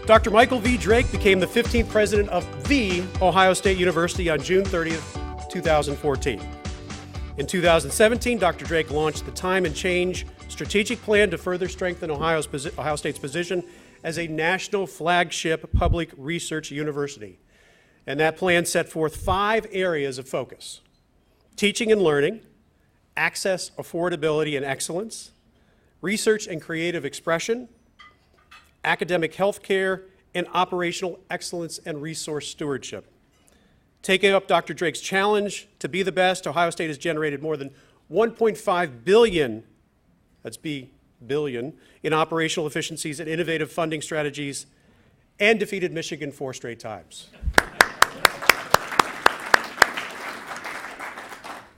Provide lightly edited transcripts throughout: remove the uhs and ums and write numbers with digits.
Dr. Michael V. Drake became the 15th president of The Ohio State University on June 30th, 2014. In 2017, Dr. Drake launched the Time and Change strategic plan to further strengthen Ohio State's position as a national flagship public research university. And that plan set forth 5 areas of focus: teaching and learning, access, affordability, and excellence, research and creative expression, academic health care, and operational excellence and resource stewardship. Taking up Dr. Drake's challenge to be the best, Ohio State has generated more than $1.5 billion, that's B, billion, in operational efficiencies and innovative funding strategies, and defeated Michigan 4 straight times.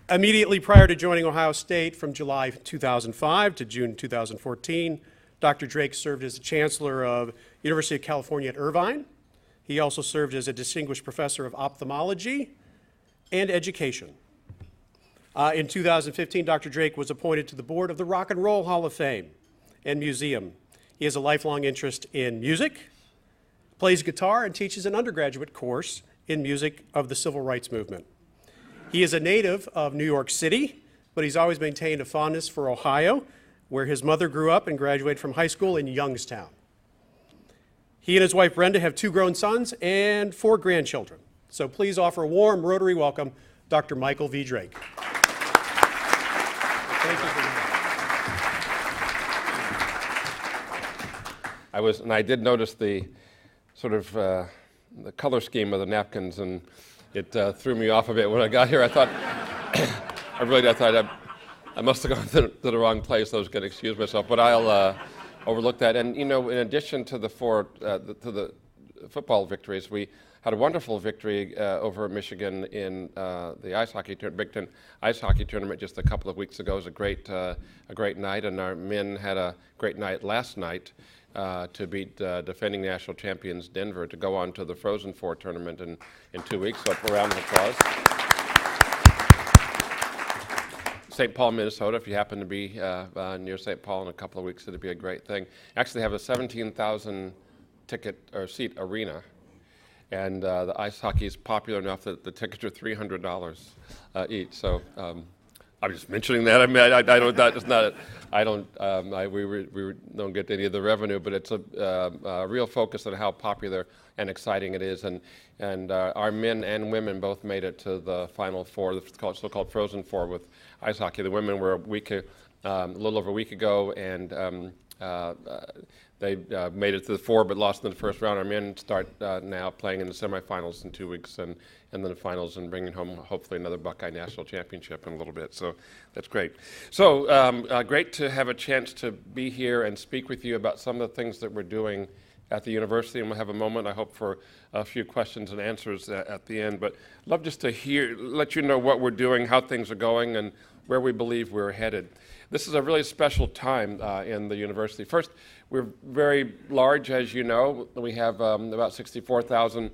Immediately prior to joining Ohio State from July 2005 to June 2014, Dr. Drake served as the chancellor of University of California at Irvine. He also served as a distinguished professor of ophthalmology and education. In 2015, Dr. Drake was appointed to the board of the Rock and Roll Hall of Fame and Museum. He has a lifelong interest in music, plays guitar, and teaches an undergraduate course in music of the civil rights movement. He is a native of New York City, but he's always maintained a fondness for Ohio, where his mother grew up and graduated from high school in Youngstown. He and his wife Brenda have 2 grown sons and 4 grandchildren. So please offer a warm Rotary welcome, Dr. Michael V. Drake. Thank you for that. I did notice the sort of the color scheme of the napkins, and it threw me off a bit when I got here. I thought, I must have gone to the wrong place. I was going to excuse myself, but I'll overlook that. And in addition to the football victories, we had a wonderful victory over Michigan in the Big Ten ice hockey tournament just a couple of weeks ago. It was a great night, and our men had a great night last night to beat defending national champions Denver to go on to the Frozen Four tournament in 2 weeks. So a round of applause. St. Paul, Minnesota, if you happen to be near St. Paul in a couple of weeks, it'd be a great thing. Actually, they have a 17,000 ticket or seat arena, and the ice hockey is popular enough that the tickets are $300 each. So I'm just mentioning that. I mean, I don't. That is not. I don't. We don't get any of the revenue, but it's a real focus on how popular and exciting it is. And our men and women both made it to the Final Four, the so-called Frozen Four with ice hockey. The women were a little over a week ago, and they made it to the 4 but lost in the first round. Our men start now playing in the semifinals in 2 weeks, and then the finals, and bringing home hopefully another Buckeye National Championship in a little bit. So that's great. So great to have a chance to be here and speak with you about some of the things that we're doing at the university, and we'll have a moment, I hope, for a few questions and answers at the end. But I'd love just to let you know what we're doing, how things are going, and where we believe we're headed. This is a really special time in the university. First, we're very large, as you know. We have about 64,000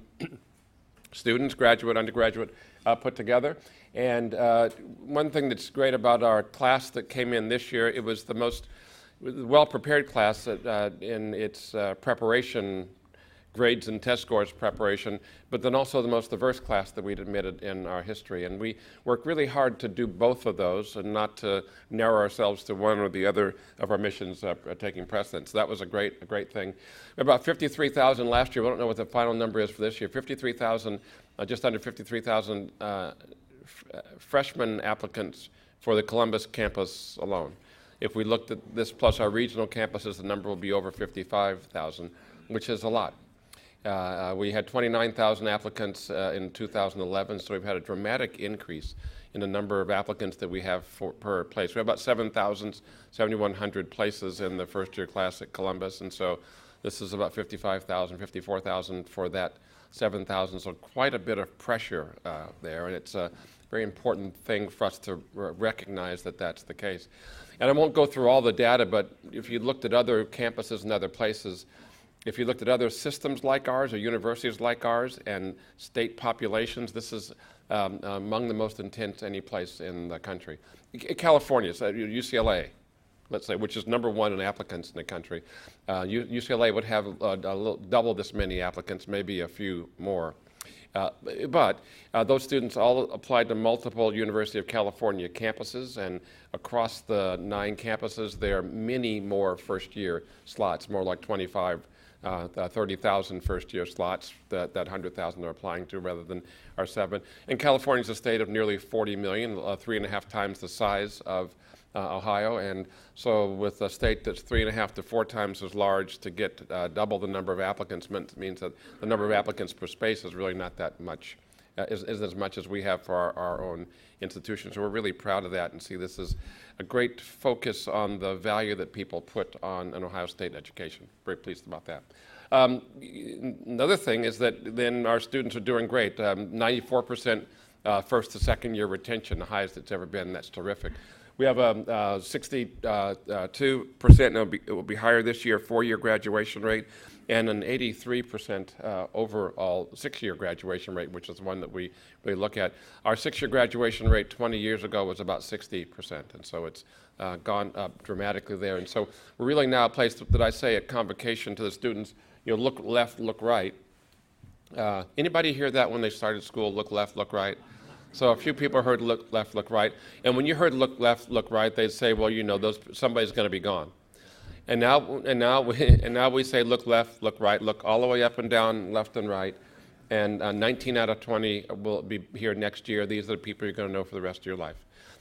students, graduate, undergraduate, put together. And one thing that's great about our class that came in this year, it was the most well-prepared class in its preparation, grades and test scores preparation, but then also the most diverse class that we'd admitted in our history. And we work really hard to do both of those and not to narrow ourselves to one or the other of our missions taking precedence. So that was a great thing. About 53,000 last year. We don't know what the final number is for this year. 53,000, just under 53,000 freshman applicants for the Columbus campus alone. If we looked at this plus our regional campuses, the number will be over 55,000, which is a lot. We had 29,000 applicants in 2011, so we've had a dramatic increase in the number of applicants that we have per place. We have about 7,100 places in the first-year class at Columbus, and so this is about 55,000, 54,000 for that 7,000, so quite a bit of pressure there, and it's a very important thing for us to recognize that that's the case. And I won't go through all the data, but if you looked at other campuses and other places, if you looked at other systems like ours or universities like ours and state populations, this is among the most intense any place in the country. California, so UCLA, let's say, which is #1 in applicants in the country. UCLA would have double this many applicants, maybe a few more. But those students all applied to multiple University of California campuses, and across the 9 campuses, there are many more first-year slots, more like 25, 30,000 first-year slots that 100,000 are applying to rather than our 7. And California is a state of nearly 40 million, 3.5 times the size of Ohio, and so with a state that's 3.5 to 4 times as large, to get double the number of applicants means that the number of applicants per space is really not that much, isn't as much as we have for our own institutions. So we're really proud of that and see this as a great focus on the value that people put on an Ohio State education. Very pleased about that. Another thing is that then our students are doing great. 94% first to second year retention, the highest it's ever been. That's terrific. We have a 62%, and it will be higher this year, 4-year graduation rate, and an 83% overall 6-year graduation rate, which is the one that we really look at. Our 6-year graduation rate 20 years ago was about 60%, and so it's gone up dramatically there. And so we're really now a place that I say at convocation to the students, look left, look right. Anybody hear that when they started school, look left, look right? So a few people heard look left, look right. And when you heard look left, look right, they'd say, well, somebody's going to be gone. And now we say look left, look right, look all the way up and down, left and right. And 19 out of 20 will be here next year. These are the people you're going to know for the rest of your life.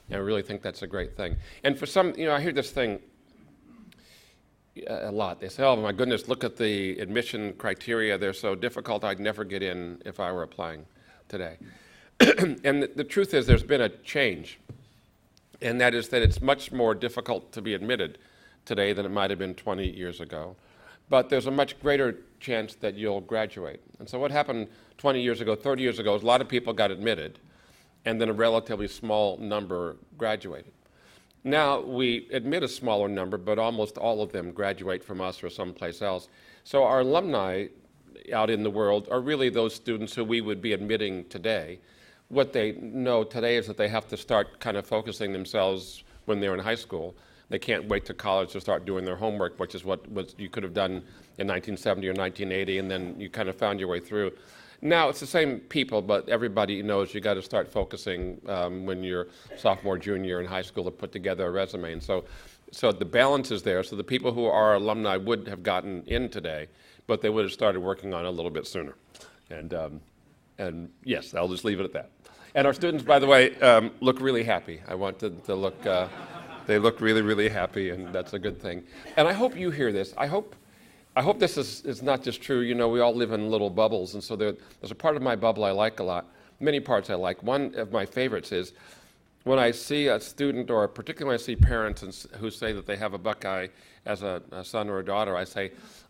And I really think that's a great thing. And for some, I hear this thing a lot. They say, oh my goodness, look at the admission criteria. They're so difficult, I'd never get in if I were applying today. And the truth is there's been a change, and that is that it's much more difficult to be admitted today than it might have been 20 years ago. But there's a much greater chance that you'll graduate. And so what happened 20 years ago, 30 years ago, is a lot of people got admitted, and then a relatively small number graduated. Now we admit a smaller number, but almost all of them graduate from us or someplace else. So our alumni out in the world are really those students who we would be admitting today. What they know today is that they have to start kind of focusing themselves when they're in high school. They can't wait to college to start doing their homework, which is what you could have done in 1970 or 1980, and then you kind of found your way through. Now it's the same people, but everybody knows you got to start focusing when you're sophomore, junior in high school to put together a resume. And so the balance is there. So the people who are alumni would have gotten in today, but they would have started working on it a little bit sooner. And yes, I'll just leave it at that. And our students, by the way, look really happy. I want to look, they look really, really happy, and that's a good thing. And I hope you hear this. I hope this is not just true. We all live in little bubbles, and so there's a part of my bubble I like a lot. Many parts I like. One of my favorites is when I see a student, or particularly when I see parents who say that they have a Buckeye as a son or a daughter,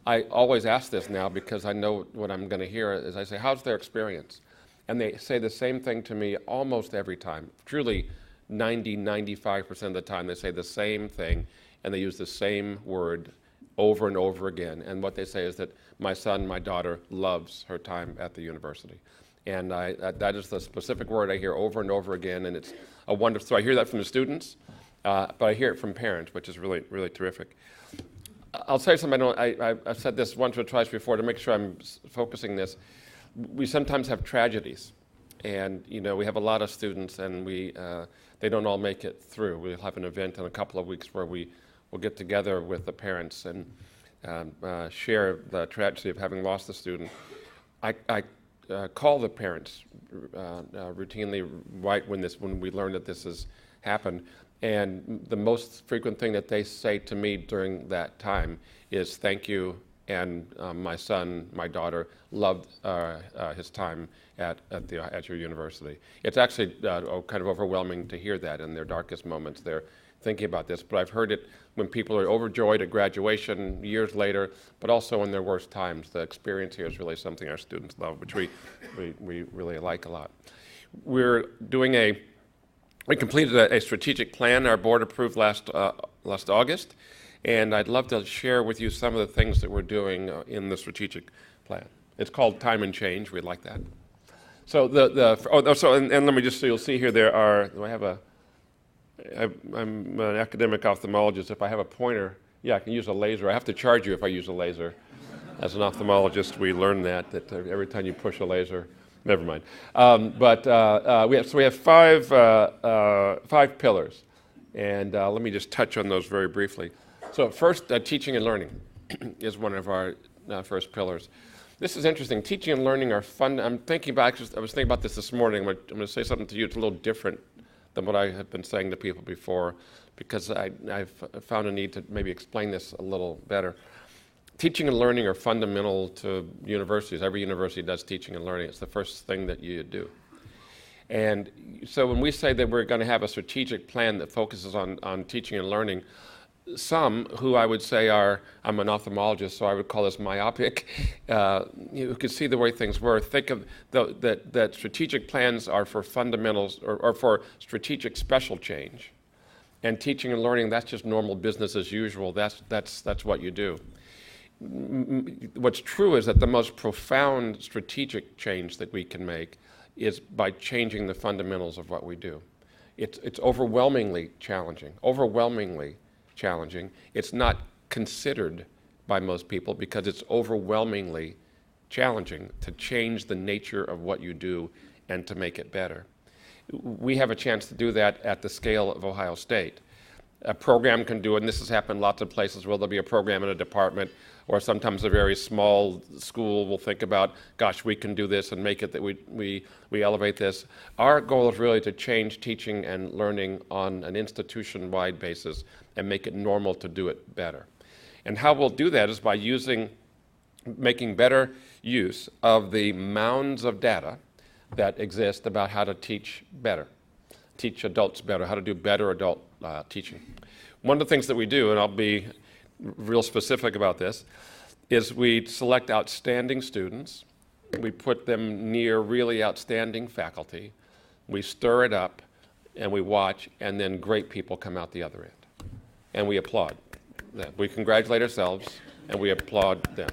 I always ask this now because I know what I'm going to hear, is I say, how's their experience? And they say the same thing to me almost every time. Truly 95% of the time they say the same thing, and they use the same word over and over again. And what they say is that my son, my daughter loves her time at the university. And that is the specific word I hear over and over again, and it's a wonderful. So I hear that from the students, but I hear it from parents, which is really, really terrific. I'll say something, I've said this once or twice before to make sure I'm focusing this. We sometimes have tragedies, and we have a lot of students, and they don't all make it through. We'll have an event in a couple of weeks where we will get together with the parents and share the tragedy of having lost a student. I call the parents routinely right when we learn that this has happened, and the most frequent thing that they say to me during that time is thank you. And my son, my daughter, loved his time at your university. It's actually kind of overwhelming to hear that in their darkest moments. They're thinking about this, but I've heard it when people are overjoyed at graduation years later, but also in their worst times. The experience here is really something our students love, which we really like a lot. We completed a strategic plan our board approved last August. And I'd love to share with you some of the things that we're doing in the strategic plan. It's called Time and Change. We'd like that. So and let me just, so you'll see here, there are, do I have I'm an academic ophthalmologist. If I have a pointer, yeah, I can use a laser. I have to charge you if I use a laser. As an ophthalmologist, we learn that every time you push a laser, never mind. We have five pillars, and let me just touch on those very briefly. So first, teaching and learning is one of our first pillars. This is interesting. Teaching and learning are fun. I was thinking about this morning. I'm going to say something to you. It's a little different than what I have been saying to people before, because I've found a need to maybe explain this a little better. Teaching and learning are fundamental to universities. Every university does teaching and learning. It's the first thing that you do. And so when we say that we're going to have a strategic plan that focuses on teaching and learning, some who I would say I'm an ophthalmologist, so I would call this myopic, who could see the way things were, think of that strategic plans are for fundamentals or for strategic special change. And teaching and learning, that's just normal business as usual. That's what you do. What's true is that the most profound strategic change that we can make is by changing the fundamentals of what we do. It's overwhelmingly challenging. It's not considered by most people because it's overwhelmingly challenging to change the nature of what you do and to make it better. We have a chance to do that at the scale of Ohio State. A program can do it, and this has happened lots of places where there'll be a program in a department, or sometimes a very small school will think about, gosh, we can do this and make it that we elevate this. Our goal is really to change teaching and learning on an institution-wide basis and make it normal to do it better. And how we'll do that is by making better use of the mounds of data that exist about how to teach better, teach adults better, how to do better adult teaching. One of the things that we do, and I'll be real specific about this, is we select outstanding students, we put them near really outstanding faculty, we stir it up, and we watch, and then great people come out the other end. And we applaud them. We congratulate ourselves, and we applaud them.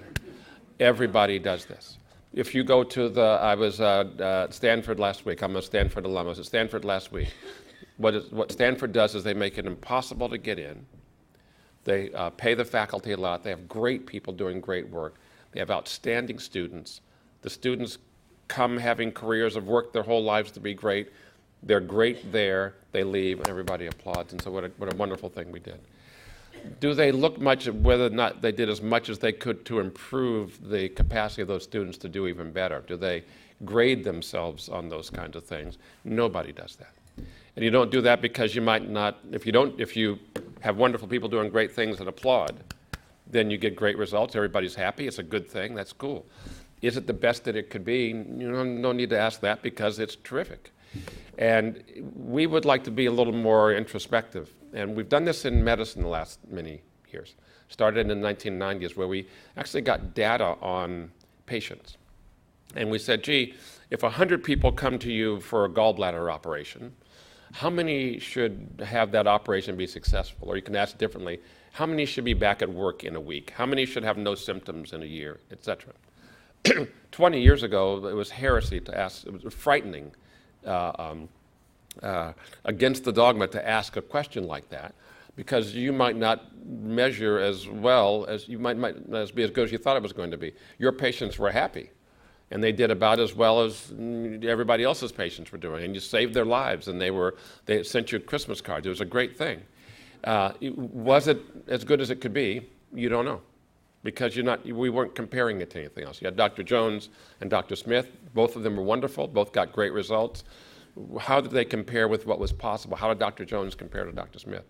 Everybody does this. If you go to I was at Stanford last week. I'm a Stanford alum. I was at Stanford last week. What Stanford does is they make it impossible to get in. They pay the faculty a lot. They have great people doing great work. They have outstanding students. The students come having careers, have worked their whole lives to be great. They're great there. They leave, and everybody applauds. And so what a wonderful thing we did. Do they look much at whether or not they did as much as they could to improve the capacity of those students to do even better? Do they grade themselves on those kinds of things? Nobody does that. And you don't do that because you might not, if you have wonderful people doing great things and applaud, then you get great results. Everybody's happy. It's a good thing. That's cool. Is it the best that it could be? You don't need to ask that because it's terrific. And we would like to be a little more introspective. And we've done this in medicine the last many years. Started in the 1990s where we actually got data on patients. And we said, gee, if 100 people come to you for a gallbladder operation, how many should have that operation be successful? Or you can ask differently, how many should be back at work in a week? How many should have no symptoms in a year, et cetera? 20 years ago, it was heresy to ask, it was frightening against the dogma to ask a question like that, because you might not measure as well as you might be as good as you thought it was going to be. Your patients were happy, and they did about as well as everybody else's patients were doing, and you saved their lives, and they sent you Christmas cards. It was a great thing. Was it as good as it could be? You don't know, because we weren't comparing it to anything else. You had Dr. Jones and Dr. Smith. Both of them were wonderful. Both got great results. How did they compare with what was possible? How did Dr. Jones compare to Dr. Smith?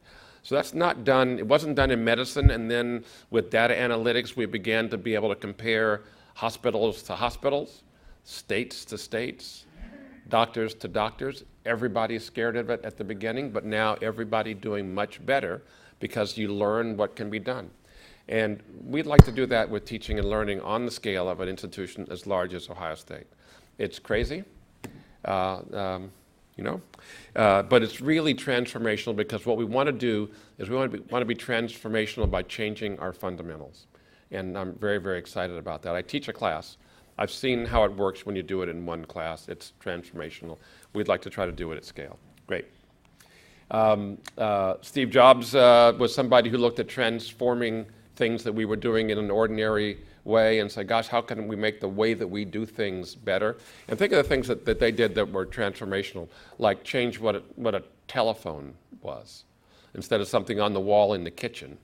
So that's not done. It wasn't done in medicine. And then with data analytics, we began to be able to compare hospitals to hospitals, states to states, doctors to doctors. Everybody's scared of it at the beginning, but now everybody doing much better because you learn what can be done. And we'd like to do that with teaching and learning on the scale of an institution as large as Ohio State. It's crazy, but it's really transformational, because what we want to do is we want to be transformational by changing our fundamentals. And I'm very, very excited about that. I teach a class. I've seen how it works when you do it in one class. It's transformational. We'd like to try to do it at scale. Great. Steve Jobs was somebody who looked at transforming things that we were doing in an ordinary way and said, gosh, how can we make the way that we do things better? And think of the things that they did that were transformational, like change what a telephone was. Instead of something on the wall in the kitchen,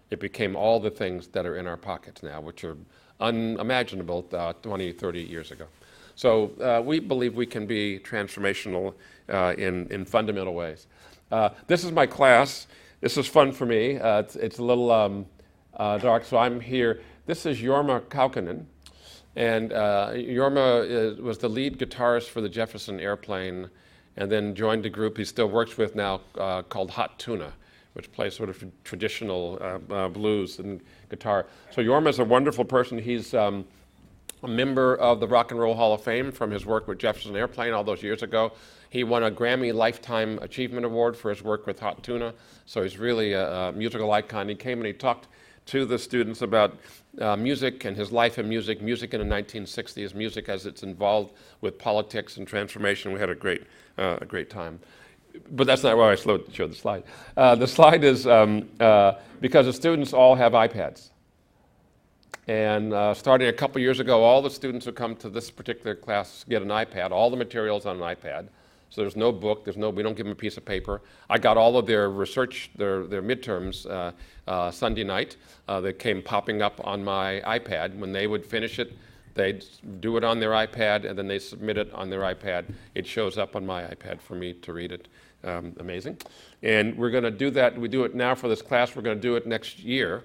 it became all the things that are in our pockets now, which are unimaginable 20, 30 years ago. So we believe we can be transformational in fundamental ways. This is my class. This is fun for me. It's a little dark, so I'm here. This is Jorma Kaukonen, and Jorma was the lead guitarist for the Jefferson Airplane, and then joined a group he still works with now called Hot Tuna, which plays sort of traditional blues and guitar. So Jorma is a wonderful person. He's a member of the Rock and Roll Hall of Fame from his work with Jefferson Airplane all those years ago. He won a Grammy Lifetime Achievement Award for his work with Hot Tuna, so he's really a musical icon. He came and he talked to the students about music and his life in music in the 1960s, music as it's involved with politics and transformation. We had a great time. But that's not why I showed the slide. The slide is because the students all have iPads. And starting a couple years ago, all the students who come to this particular class get an iPad, all the materials on an iPad. So there's no book, we don't give them a piece of paper. I got all of their research, their midterms Sunday night. They came popping up on my iPad. When they would finish it, they'd do it on their iPad, and then they submit it on their iPad. It shows up on my iPad for me to read it. Amazing. And we're going to do that. We do it now for this class. We're going to do it next year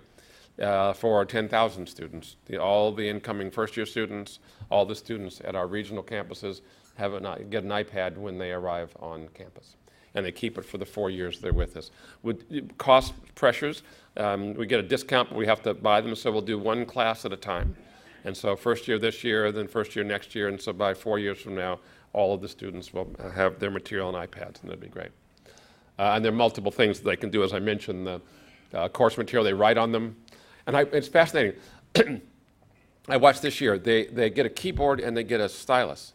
for our 10,000 students. All the incoming first-year students, all the students at our regional campuses get an iPad when they arrive on campus. And they keep it for the 4 years they're with us. With cost pressures, we get a discount, but we have to buy them, so we'll do one class at a time. And so first year this year, then first year next year, and so by 4 years from now, all of the students will have their material on iPads, and that'd be great. And there are multiple things that they can do. As I mentioned, the course material, they write on them. And it's fascinating. I watched this year, they get a keyboard and they get a stylus.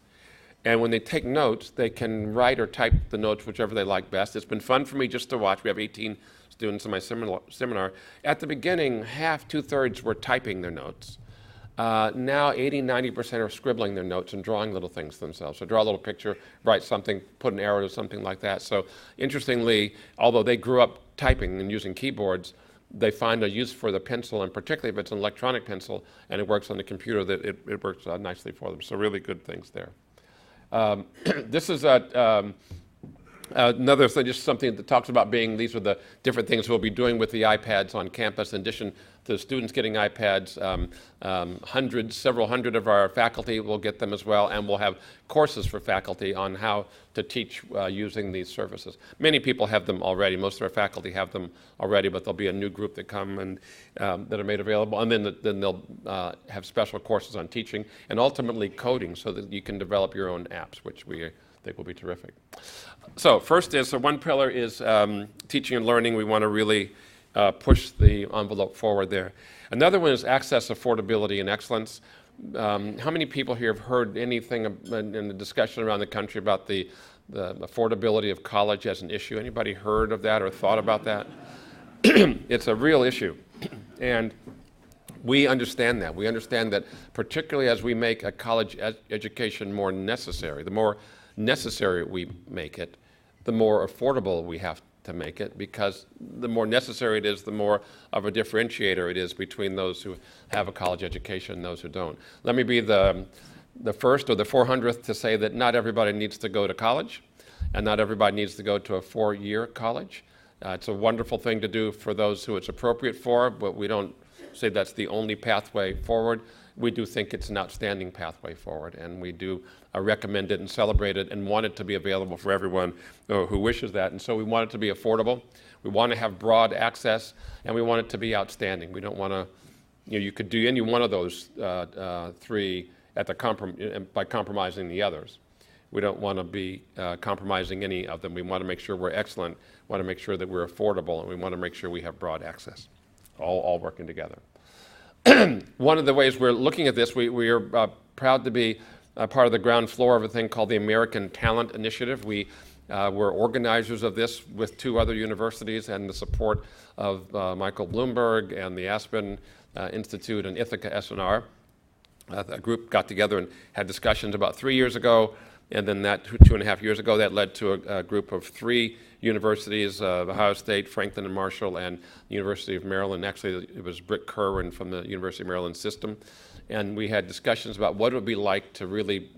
And when they take notes, they can write or type the notes, whichever they like best. It's been fun for me just to watch. We have 18 students in my seminar. At the beginning, half, 2/3 were typing their notes. Now 80, 90% are scribbling their notes and drawing little things themselves. So draw a little picture, write something, put an arrow to something like that. So interestingly, although they grew up typing and using keyboards, they find a use for the pencil, and particularly if it's an electronic pencil and it works on the computer, that it works nicely for them. So really good things there. This is another thing, just something that talks about these are the different things we'll be doing with the iPads on campus. In addition to the students getting iPads, several hundred of our faculty will get them as well, and we'll have courses for faculty on how to teach using these services. Many people have them already. Most of our faculty have them already, but there'll be a new group that come and that are made available, and then they'll have special courses on teaching and ultimately coding so that you can develop your own apps, which we think will be terrific. So one pillar is teaching and learning. We want to really push the envelope forward there. Another one is access, affordability, and excellence. How many people here have heard anything in the discussion around the country about the affordability of college as an issue? Anybody heard of that or thought about that? It's a real issue. And we understand that. We understand that particularly as we make a college education more necessary, the more necessary we make it, the more affordable we have to make it, because the more necessary it is, the more of a differentiator it is between those who have a college education and those who don't. Let me be the first or the 400th to say that not everybody needs to go to college, and not everybody needs to go to a 4-year college. It's a wonderful thing to do for those who it's appropriate for, but we don't say that's the only pathway forward. We do think it's an outstanding pathway forward, and we do recommend it and celebrate it and want it to be available for everyone who wishes that. And so we want it to be affordable. We want to have broad access, and we want it to be outstanding. We don't want to, you could do any one of those three by compromising the others. We don't want to be compromising any of them. We want to make sure we're excellent, want to make sure that we're affordable, and we want to make sure we have broad access, all working together. One of the ways we're looking at this, we are proud to be part of the ground floor of a thing called the American Talent Initiative. We were organizers of this with 2 other universities and the support of Michael Bloomberg and the Aspen Institute and Ithaca SNR. A group got together and had discussions about 3 years ago, and then that 2.5 years ago, that led to a group of 3 universities, Ohio State, Franklin and Marshall, and the University of Maryland. Actually, it was Britt Kerwin from the University of Maryland system. And we had discussions about what it would be like to really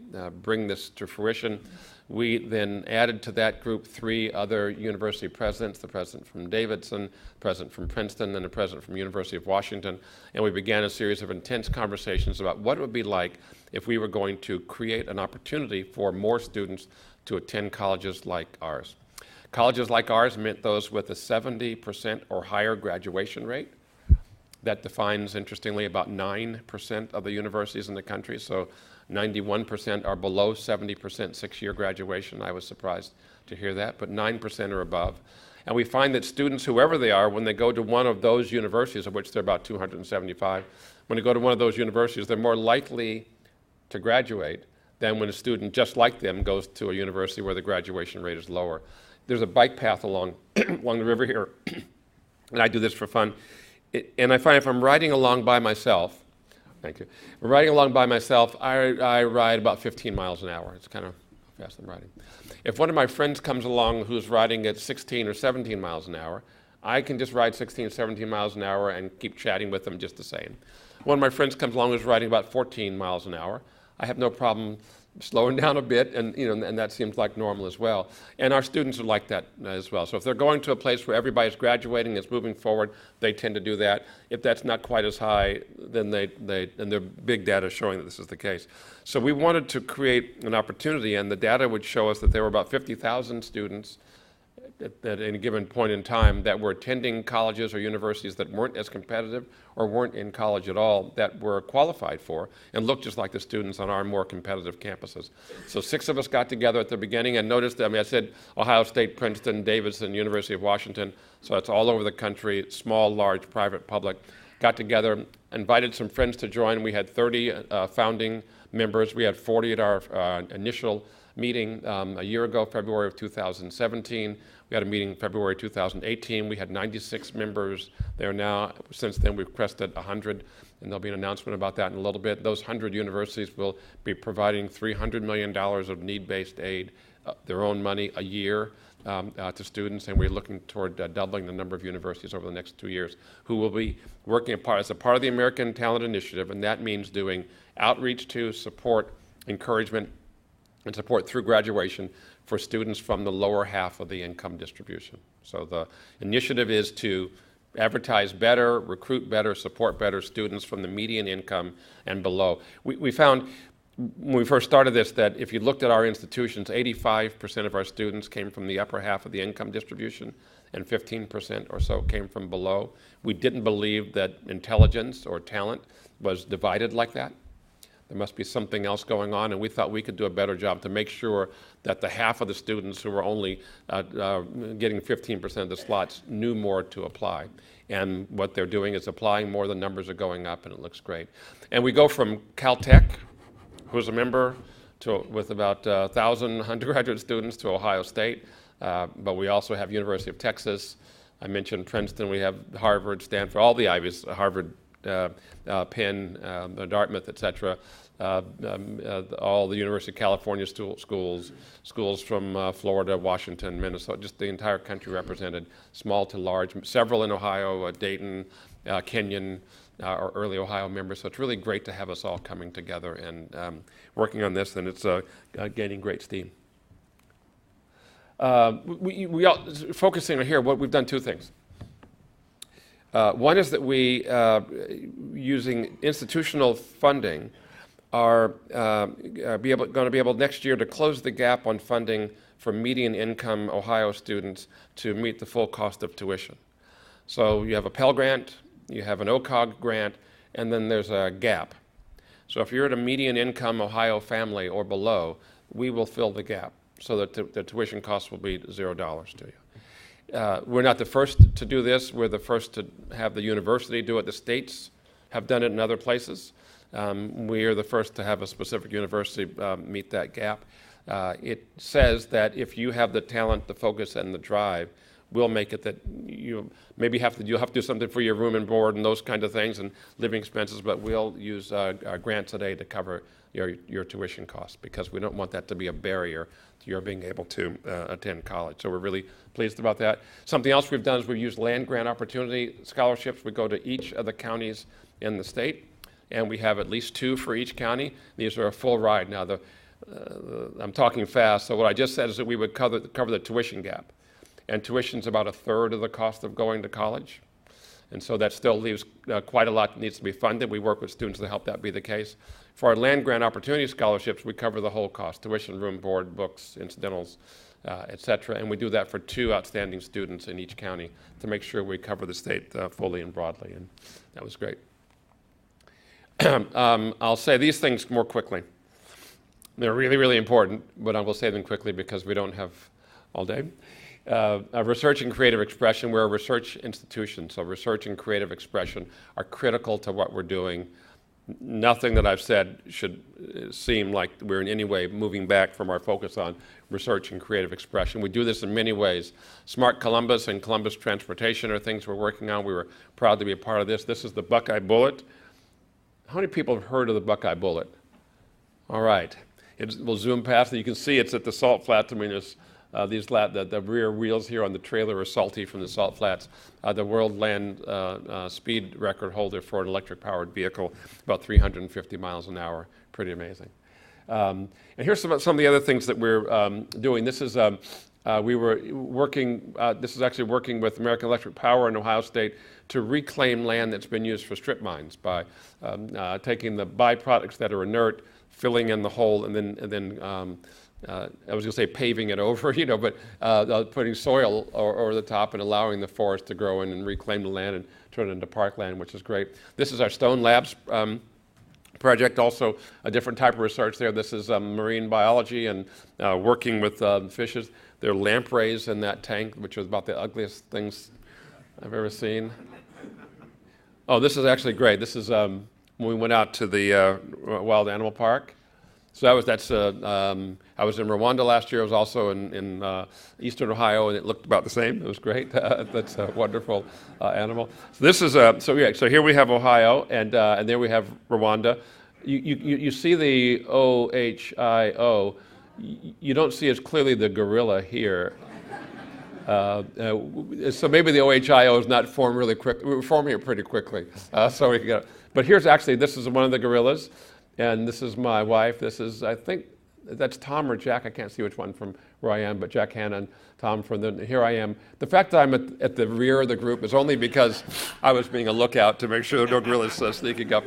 bring this to fruition. We then added to that group 3 other university presidents, the president from Davidson, the president from Princeton, and the president from University of Washington. And we began a series of intense conversations about what it would be like if we were going to create an opportunity for more students to attend colleges like ours. Colleges like ours meant those with a 70% or higher graduation rate. That defines, interestingly, about 9% of the universities in the country. So 91% are below 70% 6-year graduation. I was surprised to hear that, but 9% are above. And we find that students, whoever they are, when they go to one of those universities, of which there are about 275, when they go to one of those universities, they're more likely to graduate than when a student just like them goes to a university where the graduation rate is lower. There's a bike path along the river here, and I do this for fun. And I find if I'm riding along by myself, thank you, if I'm riding along by myself, I ride about 15 miles an hour. It's kind of how fast I'm riding. If one of my friends comes along who's riding at 16 or 17 miles an hour, I can just ride 16 or 17 miles an hour and keep chatting with them just the same. One of my friends comes along who's riding about 14 miles an hour. I have no problem slowing down a bit, and and that seems like normal as well. And our students are like that as well. So if they're going to a place where everybody's graduating, it's moving forward, they tend to do that. If that's not quite as high, then and their big data showing that this is the case. So we wanted to create an opportunity, and the data would show us that there were about 50,000 students at any given point in time that were attending colleges or universities that weren't as competitive or weren't in college at all that were qualified for and looked just like the students on our more competitive campuses. So 6 of us got together at the beginning and noticed that, I said Ohio State, Princeton, Davidson, University of Washington, so it's all over the country, small, large, private, public, got together, invited some friends to join. We had 30 founding members. We had 40 at our initial meeting a year ago, February of 2017. We had a meeting in February 2018. We had 96 members there now. Since then, we've crested 100, and there'll be an announcement about that in a little bit. Those 100 universities will be providing $300 million of need-based aid, their own money, a year to students, and we're looking toward doubling the number of universities over the next 2 years who will be working as a part of the American Talent Initiative, and that means doing outreach to support, encouragement, and support through graduation for students from the lower half of the income distribution. So the initiative is to advertise better, recruit better, support better students from the median income and below. We found when we first started this that if you looked at our institutions, 85% of our students came from the upper half of the income distribution and 15% or so came from below. We didn't believe that intelligence or talent was divided like that. There must be something else going on, and we thought we could do a better job to make sure that the half of the students who were only getting 15% of the slots knew more to apply. And what they're doing is applying more, the numbers are going up, and it looks great. And we go from Caltech, who's a member, with about 1,000 undergraduate students, to Ohio State, but we also have University of Texas. I mentioned Princeton, we have Harvard, Stanford, all the Ivies, Harvard, Penn, Dartmouth, et cetera, all the University of California schools from Florida, Washington, Minnesota, just the entire country represented, small to large, several in Ohio, Dayton, Kenyon, our early Ohio members. So it's really great to have us all coming together and working on this, and it's gaining great steam. We all, focusing on here, what we've done 2 things. One is that we, using institutional funding, are going to be able next year to close the gap on funding for median income Ohio students to meet the full cost of tuition. So you have a Pell Grant, you have an OCOG grant, and then there's a gap. So if you're at a median income Ohio family or below, we will fill the gap so that the tuition costs will be $0 to you. We're not the first to do this. We're the first to have the university do it. The states have done it in other places. We are the first to have a specific university meet that gap. It says that if you have the talent, the focus, and the drive, we'll make it that you maybe you'll have to do something for your room and board and those kind of things and living expenses, but we'll use grants today to cover your tuition costs, because we don't want that to be a barrier to your being able to attend college. So we're really pleased about that. Something else we've done is we've used land grant opportunity scholarships. We go to each of the counties in the state, and we have at least 2 for each county. These are a full ride. Now, I'm talking fast, so what I just said is that we would cover the tuition gap. And tuition's about 1/3 of the cost of going to college. And so that still leaves quite a lot that needs to be funded. We work with students to help that be the case. For our land grant opportunity scholarships, we cover the whole cost: tuition, room, board, books, incidentals, et cetera. And we do that for 2 outstanding students in each county to make sure we cover the state fully and broadly. And that was great. I'll say these things more quickly. They're really, really important, but I will say them quickly because we don't have all day. Research and creative expression. We're a research institution, so research and creative expression are critical to what we're doing. Nothing that I've said should seem like we're in any way moving back from our focus on research and creative expression. We do this in many ways. Smart Columbus and Columbus Transportation are things we're working on. We were proud to be a part of this. This is the Buckeye Bullet. How many people have heard of the Buckeye Bullet? All right. We'll zoom past it. You can see it's at the salt flats. I mean, the rear wheels here on the trailer are salty from the salt flats. The world land speed record holder for an electric-powered vehicle, about 350 miles an hour. Pretty amazing. And here's some of the other things that we're doing. This is we were working. This is actually working with American Electric Power in Ohio State to reclaim land that's been used for strip mines by taking the byproducts that are inert, filling in the hole, and then I was going to say paving it over, but putting soil over the top and allowing the forest to grow in and reclaim the land and turn it into parkland, which is great. This is our Stone Labs project, also a different type of research there. This is marine biology and working with fishes. There are lampreys in that tank, which was about the ugliest things I've ever seen. Oh, this is actually great. This is when we went out to the wild animal park. So I was in Rwanda last year. I was also in eastern Ohio, and it looked about the same. It was great. That's a wonderful animal. So this is so here we have Ohio, and there we have Rwanda. You see the OHIO. You don't see as clearly the gorilla here. So maybe the OHIO is not formed really quick. We were forming it pretty quickly, so we could get it. But this is one of the gorillas. And this is my wife. This is, I think, that's Tom or Jack. I can't see which one from where I am, but Jack Hanna and Tom here I am. The fact that I'm at the rear of the group is only because I was being a lookout to make sure there are no gorillas sneaking up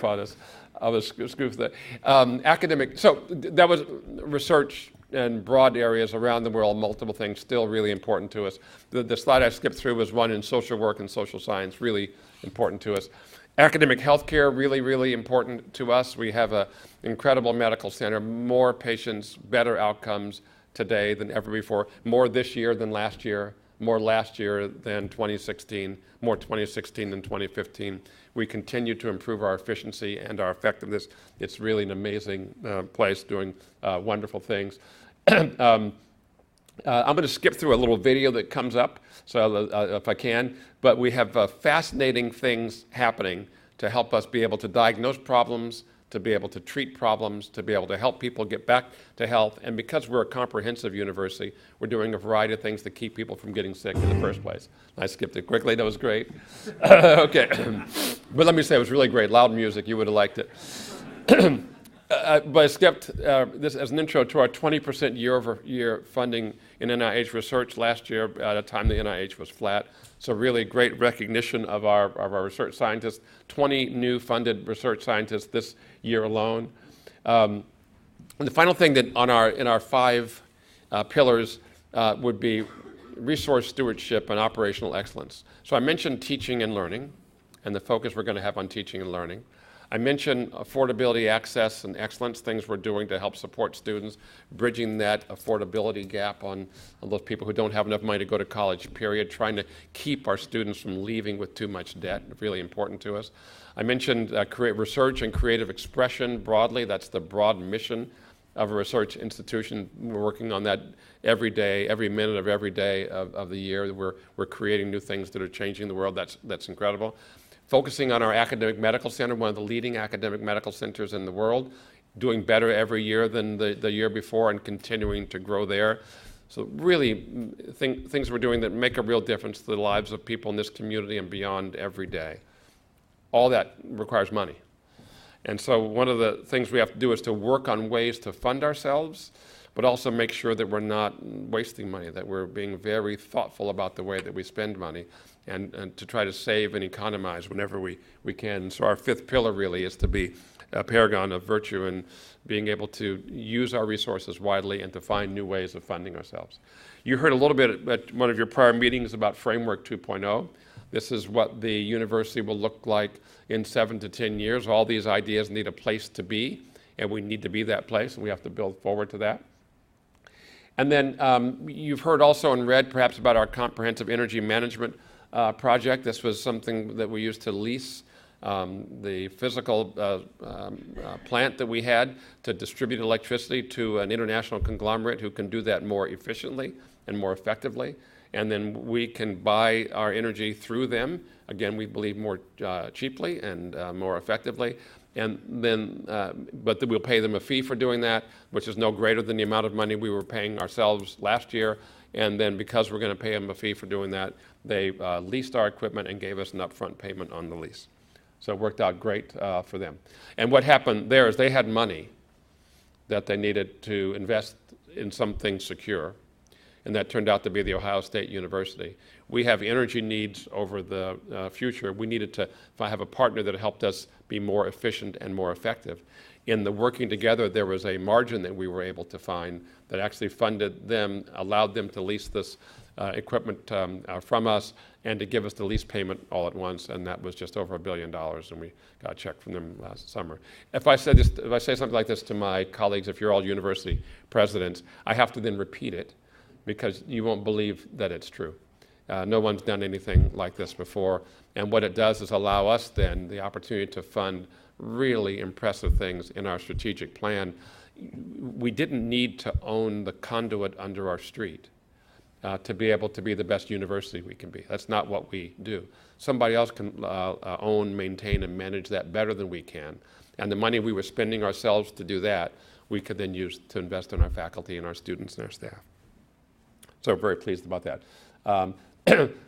on us. I was scooped that. Academic, so that was research in broad areas around the world, multiple things still really important to us. The slide I skipped through was one in social work and social science, really important to us. Academic healthcare, really, really important to us. We have an incredible medical center, more patients, better outcomes today than ever before, more this year than last year, more last year than 2016, more 2016 than 2015. We continue to improve our efficiency and our effectiveness. It's really an amazing place doing wonderful things. I'm going to skip through a little video that comes up, so if I can, but we have fascinating things happening to help us be able to diagnose problems, to be able to treat problems, to be able to help people get back to health. And because we're a comprehensive university, we're doing a variety of things to keep people from getting sick in the first place. I skipped it quickly. That was great. Okay. But let me say it was really great. Loud music. You would have liked it. But I skipped this as an intro to our 20% year-over-year funding in NIH research last year at a time the NIH was flat. So really great recognition of our research scientists, 20 new funded research scientists this year alone. And the final thing that in our 5 pillars would be resource stewardship and operational excellence. So I mentioned teaching and learning and the focus we're going to have on teaching and learning. I mentioned affordability, access, and excellence, things we're doing to help support students, bridging that affordability gap on those people who don't have enough money to go to college, period, trying to keep our students from leaving with too much debt, really important to us. I mentioned research and creative expression broadly. That's the broad mission of a research institution. We're working on that every day, every minute of every day of the year. We're creating new things that are changing the world. That's incredible. Focusing on our academic medical center, one of the leading academic medical centers in the world, doing better every year than the year before and continuing to grow there. So really things we're doing that make a real difference to the lives of people in this community and beyond every day. All that requires money. And so one of the things we have to do is to work on ways to fund ourselves, but also make sure that we're not wasting money, that we're being very thoughtful about the way that we spend money, and to try to save and economize whenever we can. So our fifth pillar really is to be a paragon of virtue and being able to use our resources widely and to find new ways of funding ourselves. You heard a little bit at one of your prior meetings about Framework 2.0. This is what the university will look like in 7 to 10 years. All these ideas need a place to be, and we need to be that place, and we have to build forward to that. And then you've heard also and read perhaps about our comprehensive energy management project. This was something that we used to lease the physical plant that we had to distribute electricity to an international conglomerate who can do that more efficiently and more effectively. And then we can buy our energy through them. Again, we believe more cheaply and more effectively. And then, but we'll pay them a fee for doing that, which is no greater than the amount of money we were paying ourselves last year. And then because we're going to pay them a fee for doing that, they leased our equipment and gave us an upfront payment on the lease. So it worked out great for them. And what happened there is they had money that they needed to invest in something secure, and that turned out to be the Ohio State University. We have energy needs over the future. We needed to have a partner that helped us be more efficient and more effective. In the working together, there was a margin that we were able to find that actually funded them, allowed them to lease this equipment from us and to give us the lease payment all at once, and that was just over $1 billion, and we got a check from them last summer. If I say something like this to my colleagues, if you're all university presidents, I have to then repeat it, because you won't believe that it's true. No one's done anything like this before, and what it does is allow us then the opportunity to fund really impressive things in our strategic plan. We didn't need to own the conduit under our street to be able to be the best university we can be. That's not what we do. Somebody else can own, maintain, and manage that better than we can. And the money we were spending ourselves to do that, we could then use to invest in our faculty and our students and our staff. So we're very pleased about that.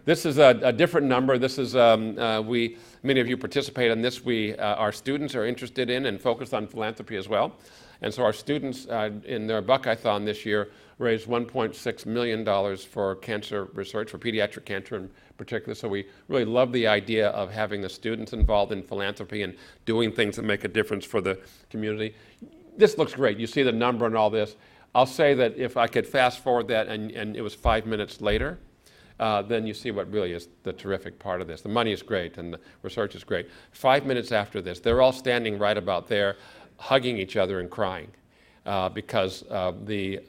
This is a different number. This is, many of you participate in this. Our students are interested in and focused on philanthropy as well. And so our students in their Buckeye-thon this year raised $1.6 million for cancer research, for pediatric cancer in particular. So we really love the idea of having the students involved in philanthropy and doing things that make a difference for the community. This looks great. You see the number and all this. I'll say that if I could fast forward that and it was 5 minutes later, then you see what really is the terrific part of this. The money is great and the research is great. 5 minutes after this, they're all standing right about there, hugging each other and crying because of the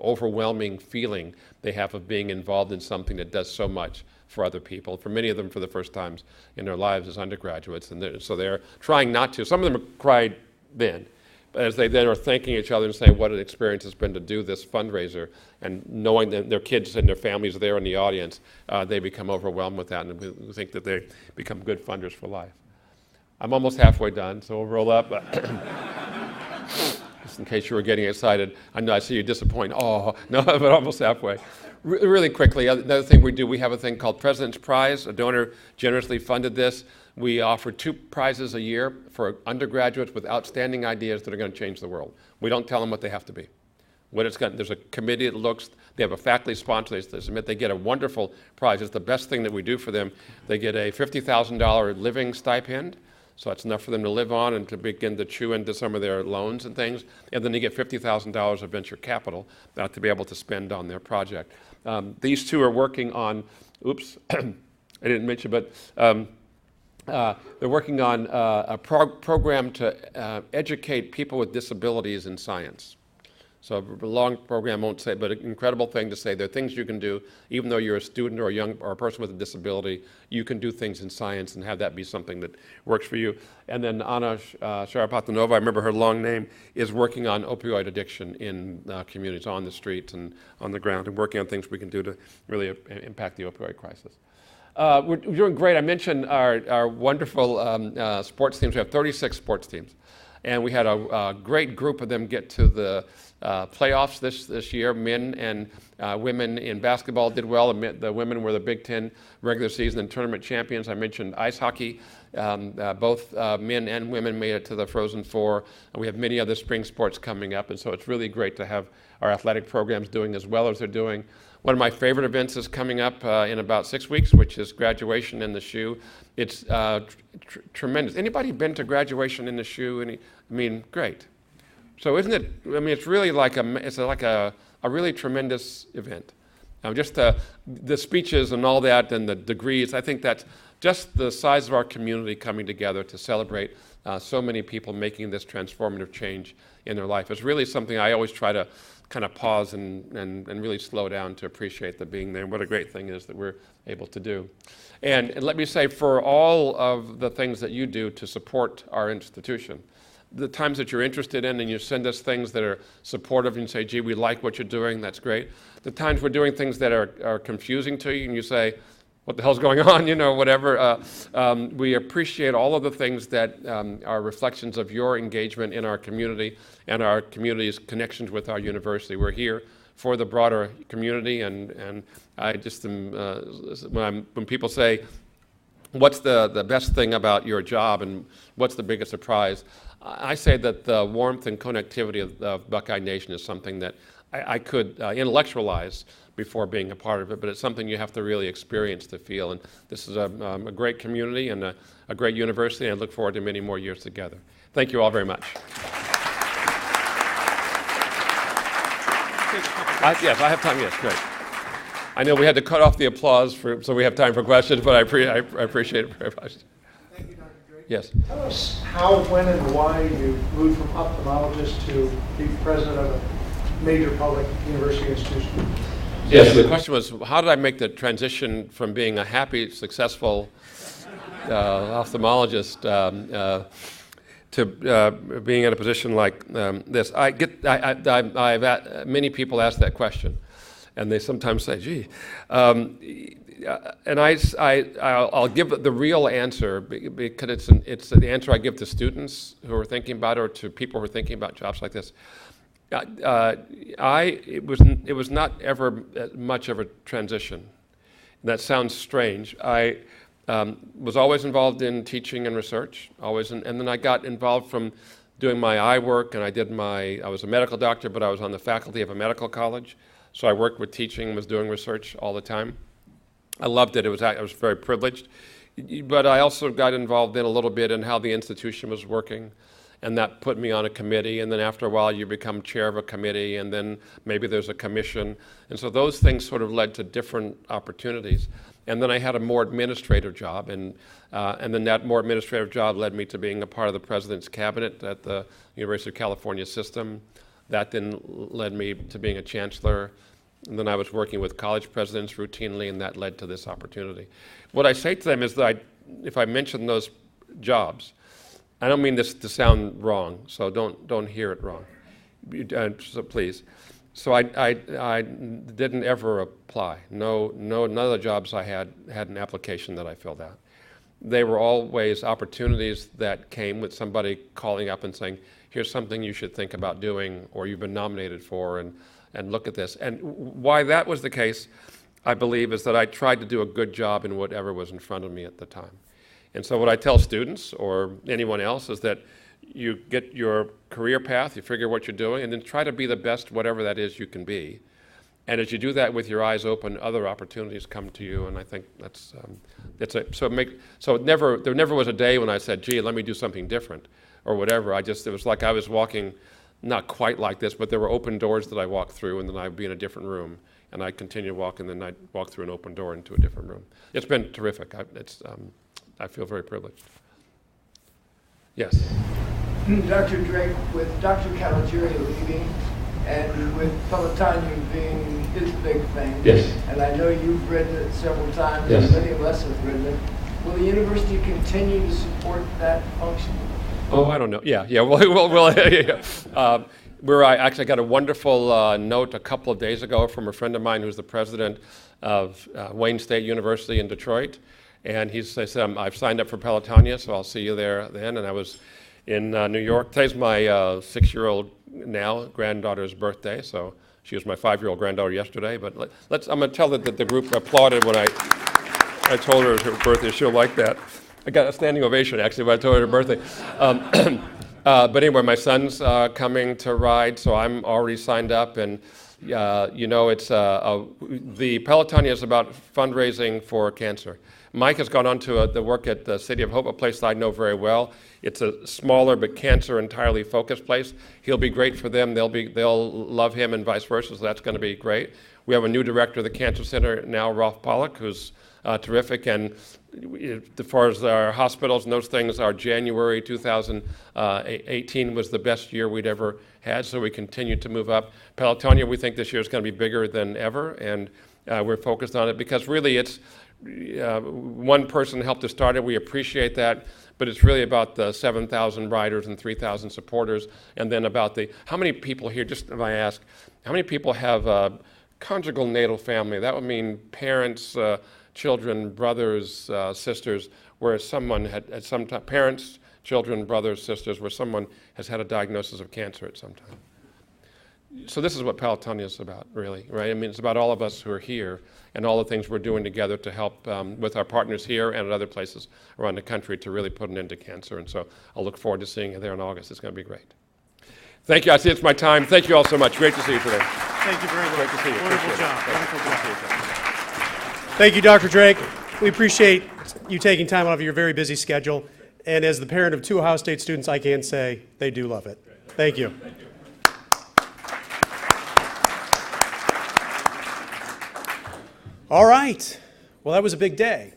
overwhelming feeling they have of being involved in something that does so much for other people. For many of them, for the first times in their lives as undergraduates, and so they're trying not to. Some of them cried then, as they then are thanking each other and saying what an experience it's been to do this fundraiser, and knowing that their kids and their families are there in the audience, they become overwhelmed with that, and we think that they become good funders for life. I'm almost halfway done, so we'll roll up. Just in case you were getting excited. I know I see you disappointed. Oh, no, but almost halfway. Really quickly, another thing we do, we have a thing called President's Prize. A donor generously funded this. We offer 2 prizes a year for undergraduates with outstanding ideas that are going to change the world. We don't tell them what they have to be. There's a committee that looks, they have a faculty sponsor, they submit, they get a wonderful prize. It's the best thing that we do for them. They get a $50,000 living stipend, so that's enough for them to live on and to begin to chew into some of their loans and things. And then they get $50,000 of venture capital to be able to spend on their project. These 2 are working on, oops, I didn't mention, but They're working on a program to educate people with disabilities in science. So a long program won't say, but an incredible thing to say. There are things you can do, even though you're a student or a person with a disability, you can do things in science and have that be something that works for you. And then Anna Sharapatanova, I remember her long name, is working on opioid addiction in communities, on the streets and on the ground, and working on things we can do to really impact the opioid crisis. We're doing great. I mentioned our wonderful sports teams. We have 36 sports teams. And we had a great group of them get to the playoffs this year. Men and women in basketball did well. The women were the Big Ten regular season and tournament champions. I mentioned ice hockey. Both men and women made it to the Frozen Four. And we have many other spring sports coming up. And so it's really great to have our athletic programs doing as well as they're doing. One of my favorite events is coming up in about 6 weeks, which is graduation in the SHU. It's tremendous. Anybody been to graduation in the SHU? Great. So isn't it? It's really like a really tremendous event. Just the speeches and all that, and the degrees. I think that's just the size of our community coming together to celebrate so many people making this transformative change in their life. It's really something I always try to kind of pause and really slow down to appreciate the being there, and what a great thing it is that we're able to do. And let me say, for all of the things that you do to support our institution, the times that you're interested in and you send us things that are supportive and you say, gee, we like what you're doing, that's great. The times we're doing things that are confusing to you and you say, what the hell's going on, whatever. We appreciate all of the things that are reflections of your engagement in our community and our community's connections with our university. We're here for the broader community, and I just am, when people say, what's the best thing about your job and what's the biggest surprise, I say that the warmth and connectivity of Buckeye Nation is something that I could intellectualize before being a part of it, but it's something you have to really experience to feel. And this is a great community and a great university, and I look forward to many more years together. Thank you all very much. Yes, I have time. Yes, great. I know we had to cut off the applause so we have time for questions, but I appreciate it very much. Thank you, Dr. Drake. Yes. Tell us how, when, and why you moved from ophthalmologist to be president of a major public university institution. Yes, the question was, how did I make the transition from being a happy, successful ophthalmologist to being in a position like this? Many people ask that question, and they sometimes say, gee. And I'll give the real answer because it's the answer I give to students who are thinking about it or to people who are thinking about jobs like this. It was not ever much of a transition. That sounds strange. I was always involved in teaching and research, and then I got involved from doing my eye work, and I was a medical doctor, but I was on the faculty of a medical college, so I worked with teaching, was doing research all the time. I loved it. I was very privileged, but I also got involved in a little bit in how the institution was working. And that put me on a committee, and then after a while you become chair of a committee, and then maybe there's a commission. And so those things sort of led to different opportunities. And then I had a more administrative job, and then that more administrative job led me to being a part of the president's cabinet at the University of California system. That then led me to being a chancellor. And then I was working with college presidents routinely, and that led to this opportunity. What I say to them is that if I mention those jobs, I don't mean this to sound wrong, so don't hear it wrong, so please. So I didn't ever apply. No, none of the jobs I had an application that I filled out. They were always opportunities that came with somebody calling up and saying, here's something you should think about doing, or you've been nominated for, and look at this. And why that was the case, I believe, is that I tried to do a good job in whatever was in front of me at the time. And so what I tell students or anyone else is that you get your career path, you figure what you're doing, and then try to be the best whatever that is you can be. And as you do that with your eyes open, other opportunities come to you, and I think there never was a day when I said, gee, let me do something different or whatever. It was like I was walking, not quite like this, but there were open doors that I walked through, and then I'd be in a different room, and I'd continue walking, and then I'd walk through an open door into a different room. It's been terrific. I feel very privileged. Yes. Dr. Drake, with Dr. Caligiuri leaving and with Pelotonia being his big thing, Yes. and I know you've written it several times, Yes. and many of us have written it, will the university continue to support that function? Oh, I don't know. Yeah. I actually got a wonderful note a couple of days ago from a friend of mine who's the president of Wayne State University in Detroit. And he said, I've signed up for Pelotonia, so I'll see you there then. And I was in New York. Today's my 6-year-old now granddaughter's birthday, so she was my 5-year-old granddaughter yesterday. But I'm going to tell that the group applauded when I told her birthday. She'll like that. I got a standing ovation, actually, when I told her birthday. But anyway, my son's coming to ride, so I'm already signed up. And, it's the Pelotonia is about fundraising for cancer. Mike has gone on to the work at the City of Hope, a place that I know very well. It's a smaller but cancer entirely focused place. He'll be great for them. They'll love him and vice versa, so that's going to be great. We have a new director of the Cancer Center now, Rolf Pollack, who's terrific. And as far as our hospitals and those things, our January 2018 was the best year we'd ever had, so we continue to move up. Pelotonia, we think this year is going to be bigger than ever, and we're focused on it because really it's one person helped us start it. We appreciate that, but it's really about the 7,000 riders and 3,000 supporters, and then about how many people here, just if I ask, how many people have a conjugal natal family? That would mean parents, children, brothers, sisters, where someone had at some time, parents, children, brothers, sisters, where someone has had a diagnosis of cancer at some time. So this is what Pelotonia is about, really, right? I mean, it's about all of us who are here and all the things we're doing together to help with our partners here and at other places around the country to really put an end to cancer. And so I'll look forward to seeing you there in August. It's going to be great. Thank you. I see it's my time. Thank you all so much. Great to see you today. Thank you very much. Great to see you. Wonderful job. Wonderful job. Thank you, Dr. Drake. We appreciate you taking time out of your very busy schedule. And as the parent of 2 Ohio State students, I can say they do love it. Thank you. Thank you. All right. Well, that was a big day.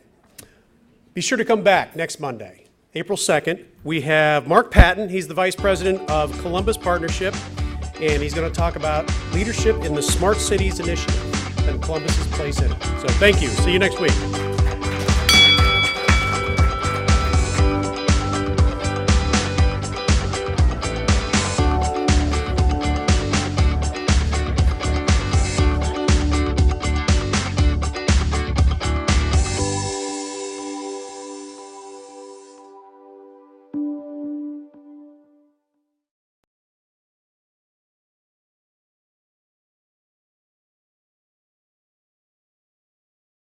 Be sure to come back next Monday, April 2nd. We have Mark Patton. He's the Vice President of Columbus Partnership, and he's going to talk about leadership in the Smart Cities Initiative and Columbus's place in it. So thank you. See you next week.